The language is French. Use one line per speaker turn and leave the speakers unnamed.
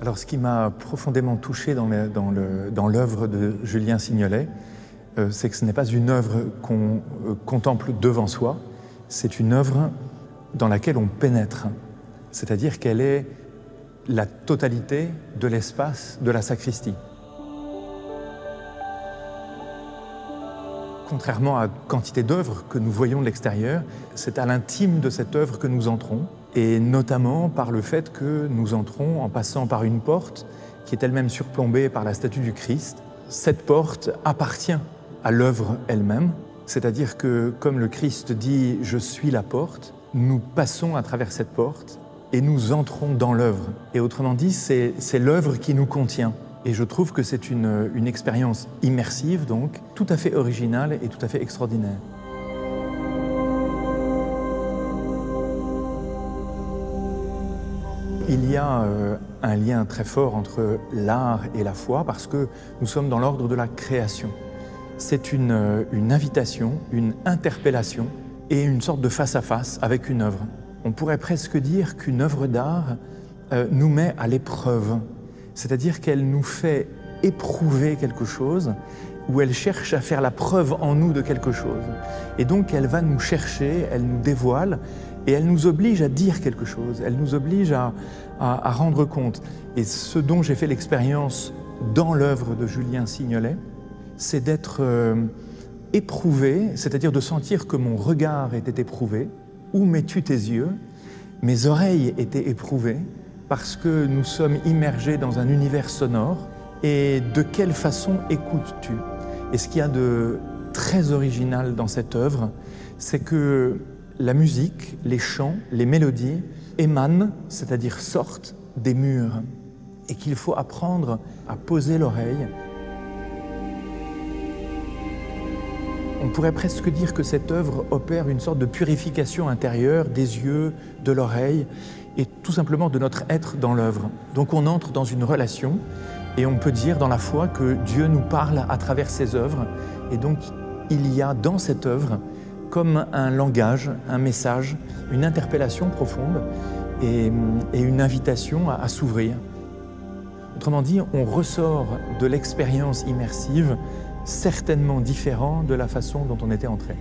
Alors, ce qui m'a profondément touché dans l'œuvre de Julien Signolet, c'est que ce n'est pas une œuvre qu'on contemple devant soi, c'est une œuvre dans laquelle on pénètre. C'est-à-dire qu'elle est la totalité de l'espace de la sacristie. Contrairement à quantité d'œuvres que nous voyons de l'extérieur, c'est à l'intime de cette œuvre que nous entrons, et notamment par le fait que nous entrons en passant par une porte qui est elle-même surplombée par la statue du Christ. Cette porte appartient à l'œuvre elle-même, c'est-à-dire que, comme le Christ dit « Je suis la porte », nous passons à travers cette porte et nous entrons dans l'œuvre. Et autrement dit, c'est l'œuvre qui nous contient. Et je trouve que c'est une expérience immersive, donc, tout à fait originale et tout à fait extraordinaire. Il y a un lien très fort entre l'art et la foi parce que nous sommes dans l'ordre de la création. C'est une invitation, une interpellation et une sorte de face-à-face avec une œuvre. On pourrait presque dire qu'une œuvre d'art nous met à l'épreuve, c'est-à-dire qu'elle nous fait éprouver quelque chose ou elle cherche à faire la preuve en nous de quelque chose. Et donc elle va nous chercher, elle nous dévoile et elle nous oblige à dire quelque chose, elle nous oblige à rendre compte. Et ce dont j'ai fait l'expérience dans l'œuvre de Julien Signolet, c'est d'être éprouvé, c'est-à-dire de sentir que mon regard était éprouvé. Où mets-tu tes yeux? Mes oreilles étaient éprouvées parce que nous sommes immergés dans un univers sonore. Et de quelle façon écoutes-tu? Et ce qu'il y a de très original dans cette œuvre, c'est que la musique, les chants, les mélodies émanent, c'est-à-dire sortent des murs, et qu'il faut apprendre à poser l'oreille. On pourrait presque dire que cette œuvre opère une sorte de purification intérieure des yeux, de l'oreille, et tout simplement de notre être dans l'œuvre. Donc on entre dans une relation, et on peut dire dans la foi que Dieu nous parle à travers ses œuvres, et donc il y a dans cette œuvre comme un langage, un message, une interpellation profonde et une invitation à s'ouvrir. Autrement dit, on ressort de l'expérience immersive certainement différent de la façon dont on était entré.